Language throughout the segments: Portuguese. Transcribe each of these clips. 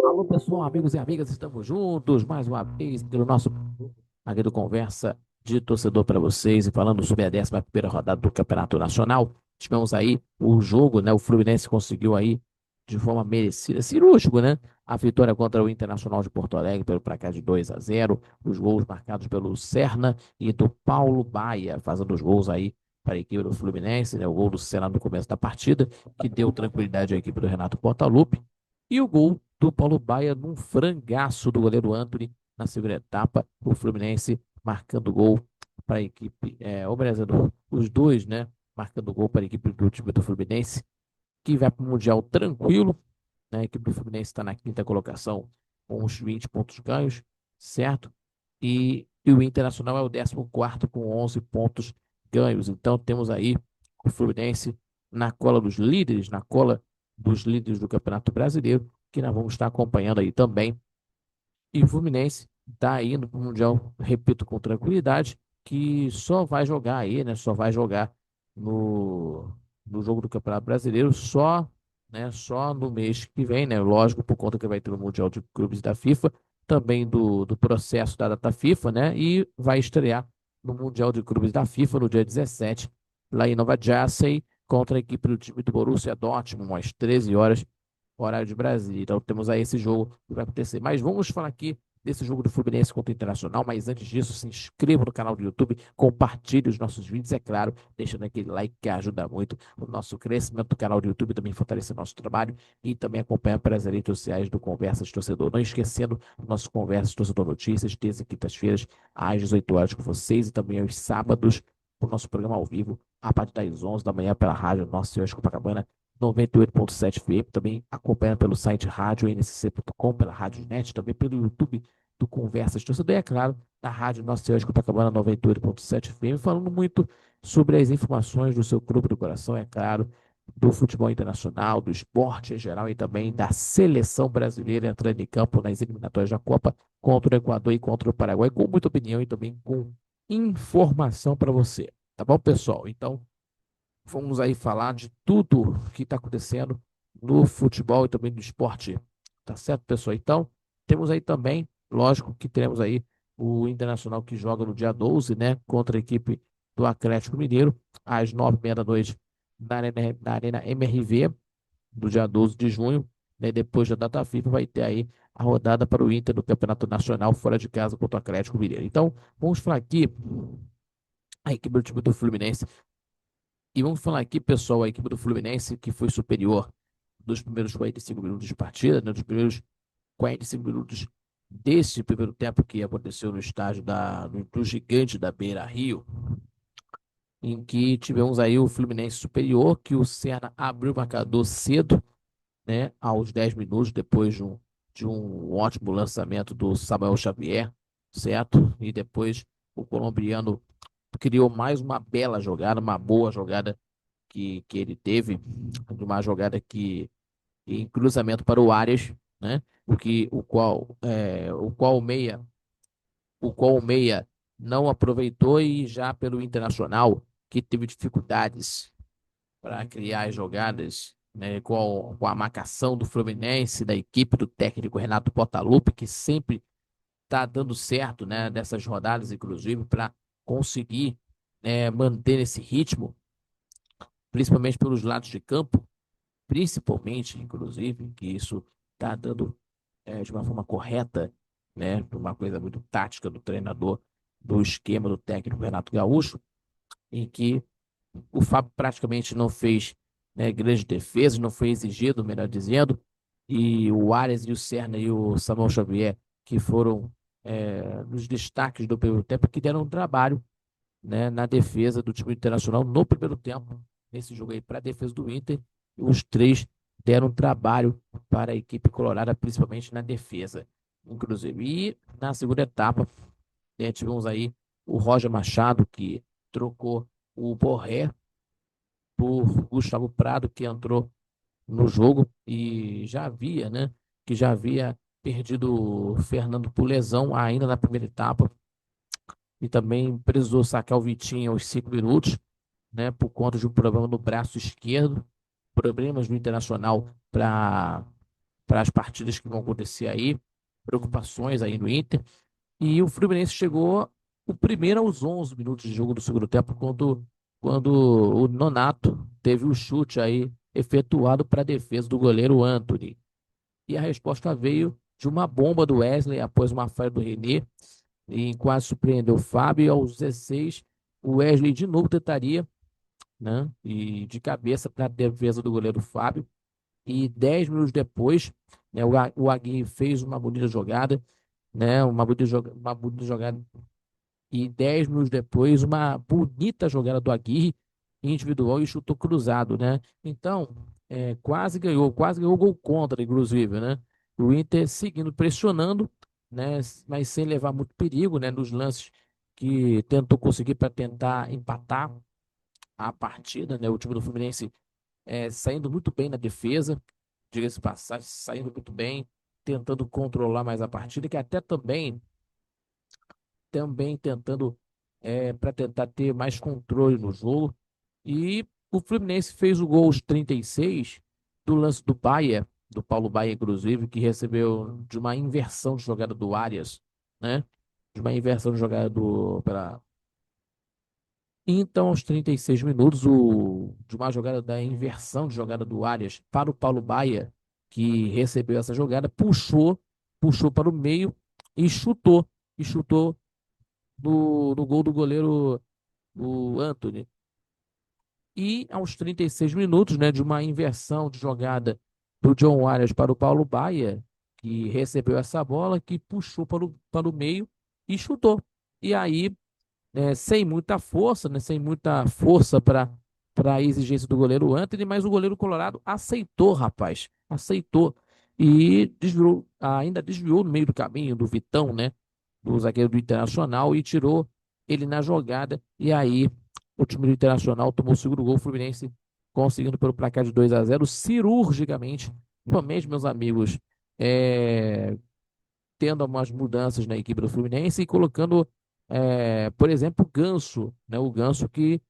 Alô, pessoal, amigos e amigas, estamos juntos mais uma vez pelo nosso aqui do Conversa de Torcedor para vocês e falando sobre a 11ª rodada do Campeonato Nacional. Tivemos aí o jogo, né? O Fluminense conseguiu aí de forma merecida, cirúrgico, né? A vitória contra o Internacional de Porto Alegre pelo placar de 2-0. Os gols marcados pelo Serna e do Paulo Baia, fazendo os gols aí para a equipe do Fluminense, né? O gol do Serna no começo da partida, que deu tranquilidade à equipe do Renato Portaluppi. E o gol do Paulo Baia num frangaço do goleiro Antony na segunda etapa. O Fluminense marcando gol para a equipe, o Brasil, os dois, né? Marcando gol para a equipe do time do Fluminense, que vai para o Mundial tranquilo, né? A equipe do Fluminense está na quinta colocação com uns 20 pontos ganhos, certo? E o Internacional é o 14º com 11 pontos ganhos. Então temos aí o Fluminense na cola dos líderes, na cola dos líderes do Campeonato Brasileiro, que nós vamos estar acompanhando aí também. E o Fluminense está indo para o Mundial, repito, com tranquilidade, que só vai jogar aí, né? Só vai jogar no, no jogo do Campeonato Brasileiro só, né? Só no mês que vem, né? Lógico, por conta que vai ter o Mundial de Clubes da FIFA, também do processo da data FIFA, né? E vai estrear no Mundial de Clubes da FIFA no dia 17, lá em Nova Jersey, contra a equipe do time do Borussia Dortmund, às 13 horas horário de Brasília. Então temos aí esse jogo que vai acontecer. Mas vamos falar aqui desse jogo do Fluminense contra o Internacional. Mas antes disso, se inscreva no canal do YouTube, compartilhe os nossos vídeos, é claro, deixando aquele like que ajuda muito o nosso crescimento do canal do YouTube, também fortalece o nosso trabalho e também acompanha pelas redes sociais do Conversa de Torcedor. Não esquecendo o nosso Conversa de Torcedor Notícias, terça e quintas-feiras, às 18 horas com vocês e também aos sábados, o nosso programa ao vivo, a partir das 11 da manhã pela rádio Nossa Senhora de Copacabana, 98.7 FM, também acompanha pelo site radioNCC.com, pela Rádio Net, também pelo YouTube do Conversas Torcedor, e é claro, na Rádio Nossa Senhora de Copacabana 98.7 FM, falando muito sobre as informações do seu clube do coração, é claro, do futebol internacional, do esporte em geral e também da seleção brasileira entrando em campo nas eliminatórias da Copa contra o Equador e contra o Paraguai, com muita opinião e também com informação para você. Tá bom, pessoal? Então, vamos aí falar de tudo que está acontecendo no futebol e também no esporte. Tá certo, pessoal? Então, temos aí também, lógico que teremos aí o Internacional que joga no dia 12, né, contra a equipe do Atlético Mineiro, às 9h30 da noite, na Arena MRV, do dia 12 de junho, né, depois da data FIFA, vai ter aí a rodada para o Inter do Campeonato Nacional fora de casa contra o Atlético Mineiro. Então, vamos falar aqui a equipe do time do Fluminense e vamos falar aqui, pessoal, a equipe do Fluminense que foi superior dos primeiros 45 minutos de partida, né, dos primeiros 45 minutos desse primeiro tempo que aconteceu no estádio do gigante da Beira Rio, em que tivemos aí o Fluminense superior, que o Serna abriu o marcador cedo, né, aos 10 minutos, depois de um ótimo lançamento do Samuel Xavier, certo? E depois o colombiano criou mais uma bela jogada, uma boa jogada que ele teve, de uma jogada que em cruzamento para o Arias, né? O qual o meia não aproveitou e já pelo Internacional que teve dificuldades para criar as jogadas, né, com a marcação do Fluminense, da equipe do técnico Renato Portaluppi, que sempre está dando certo, né, dessas rodadas, inclusive, para conseguir manter esse ritmo, principalmente pelos lados de campo, principalmente, inclusive, que isso está dando de uma forma correta, né, uma coisa muito tática do treinador, do esquema do técnico Renato Gaúcho, em que o Fábio praticamente não fez, né, grandes defesas, não foi exigido, melhor dizendo, e o Arias e o Serna e o Samuel Xavier, que foram nos destaques do primeiro tempo, que deram um trabalho, né, na defesa do time internacional no primeiro tempo, nesse jogo aí para a defesa do Inter. Os três deram trabalho para a equipe colorada, principalmente na defesa, inclusive. E na segunda etapa, né, tivemos aí o Roger Machado, que trocou o Borré por Gustavo Prado, que entrou no jogo e já havia, né, que já havia perdido o Fernando por lesão ainda na primeira etapa e também precisou sacar o Vitinho aos 5 minutos, né, por conta de um problema no braço esquerdo, problemas no Internacional para para as partidas que vão acontecer aí, preocupações aí no Inter. E o Fluminense chegou o primeiro aos 11 minutos de jogo do segundo tempo, quando o Nonato teve o chute aí efetuado para a defesa do goleiro Antony. E a resposta veio de uma bomba do Wesley após uma falha do René, e quase surpreendeu o Fábio. E aos 16, o Wesley de novo tentaria, né? E de cabeça para a defesa do goleiro Fábio. E 10 minutos depois, né, o Aguirre fez uma bonita jogada, né? Uma bonita jogada. E 10 minutos depois, uma bonita jogada do Aguirre individual e chutou cruzado, né? Então, quase ganhou gol contra, inclusive, né? O Inter seguindo pressionando, né? Mas sem levar muito perigo, né? Nos lances que tentou conseguir para tentar empatar a partida, né? O time do Fluminense saindo muito bem na defesa, diga-se de passagem, saindo muito bem, tentando controlar mais a partida, que até também tentando para tentar ter mais controle no jogo. E o Fluminense fez o gol aos 36 do lance do Baia, do Paulo Baia, inclusive, que recebeu de uma inversão de jogada do Arias, né? De uma inversão de jogada do. Então, aos 36 minutos, de uma jogada da inversão de jogada do Arias para o Paulo Baia, que recebeu essa jogada, puxou para o meio e chutou no gol do goleiro, o Antony. E aos 36 minutos, né, de uma inversão de jogada do John Arias para o Paulo Baia, que recebeu essa bola, que puxou para o meio e chutou. E aí, sem muita força, né, sem muita força para a exigência do goleiro Antony, mas o goleiro colorado aceitou, rapaz, aceitou. E ainda desviou no meio do caminho do Vitão, né, do zagueiro do Internacional, e tirou ele na jogada. E aí o time do Internacional tomou o segundo gol, o Fluminense conseguindo pelo placar de 2-0 cirurgicamente. Realmente, meus amigos, é, tendo algumas mudanças na equipe do Fluminense e colocando, por exemplo, o Ganso, né? O Ganso que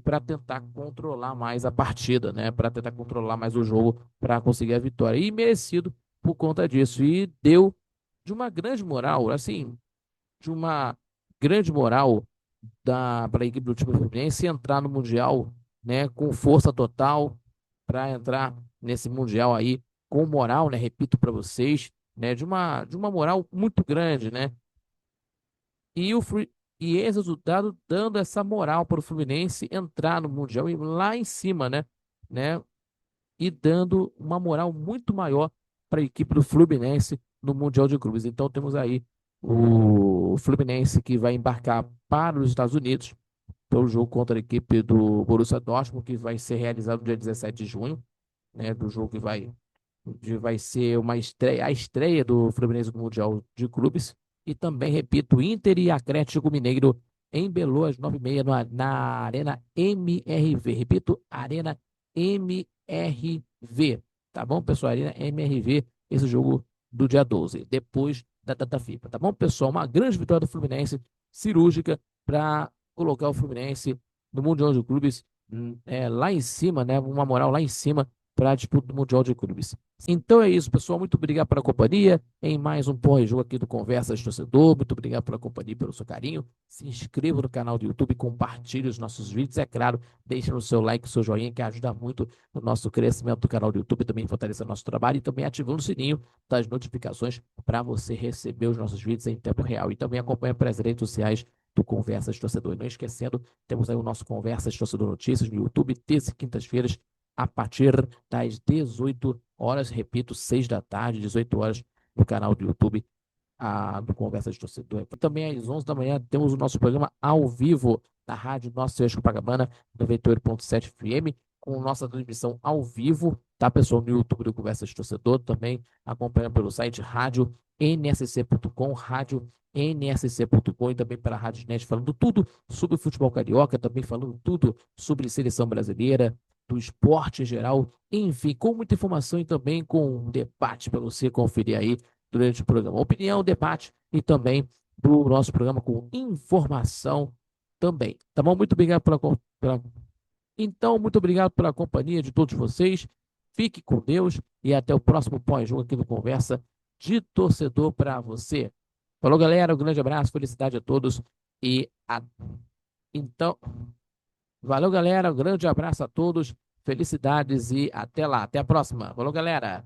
para tentar controlar mais a partida, né? Para tentar controlar mais o jogo, para conseguir a vitória. E merecido por conta disso. E deu de uma grande moral, assim, de uma grande moral para a equipe do time Fluminense entrar no Mundial, né, com força total, para entrar nesse Mundial aí com moral, né, repito para vocês, né, de uma moral muito grande, né, e, e esse resultado dando essa moral para o Fluminense entrar no Mundial e lá em cima, né, e dando uma moral muito maior para a equipe do Fluminense no Mundial de Clubes. Então temos aí o Fluminense que vai embarcar para os Estados Unidos pelo jogo contra a equipe do Borussia Dortmund, que vai ser realizado no dia 17 de junho, né, do jogo que vai ser uma estreia, a estreia do Fluminense no Mundial de Clubes. E também, repito, Inter e Atlético Mineiro em Belo às 9h30 na Arena MRV. Repito, Arena MRV. Tá bom, pessoal? Arena MRV, esse jogo do dia 12, depois da data FIFA. Tá bom, pessoal? Uma grande vitória do Fluminense, cirúrgica, para colocar o Fluminense no Mundial de Clubes lá em cima, né? Uma moral lá em cima para a disputa do Mundial de Clubes. Então é isso, pessoal. Muito obrigado pela companhia em mais um pós-jogo aqui do Conversas de Torcedor. Muito obrigado pela companhia e pelo seu carinho. Se inscreva no canal do YouTube, compartilhe os nossos vídeos. É claro, deixe o seu like, o seu joinha, que ajuda muito no nosso crescimento do canal do YouTube, também fortalecendo nosso trabalho e também ativando o sininho das notificações para você receber os nossos vídeos em tempo real. E também acompanhe pelas redes sociais do Conversas de Torcedor. E não esquecendo, temos aí o nosso Conversas de Torcedor Notícias no YouTube, terça e quintas-feiras, a partir das 18 horas, repito, 6 da tarde, 18 horas, no canal do YouTube do Conversa de Torcedor. Também às 11 da manhã temos o nosso programa ao vivo na Rádio Nossa Senhora de Copacabana, 98.7 FM, com nossa transmissão ao vivo, tá, pessoal, no YouTube do Conversa de Torcedor, também acompanhando pelo site rádio nsc.com, rádio nsc.com e também pela Rádio Net, falando tudo sobre o futebol carioca, também falando tudo sobre seleção brasileira, do esporte em geral, enfim, com muita informação e também com um debate para você conferir aí durante o programa. Opinião, debate e também do nosso programa com informação também. Tá bom? Muito obrigado Então, muito obrigado pela companhia de todos vocês. Fique com Deus e até o próximo pós-jogo aqui no Conversa de Torcedor para você. Falou, galera. Um grande abraço, felicidade a todos e então, valeu, galera. Um grande abraço a todos, felicidades e até lá. Até a próxima. Falou, galera.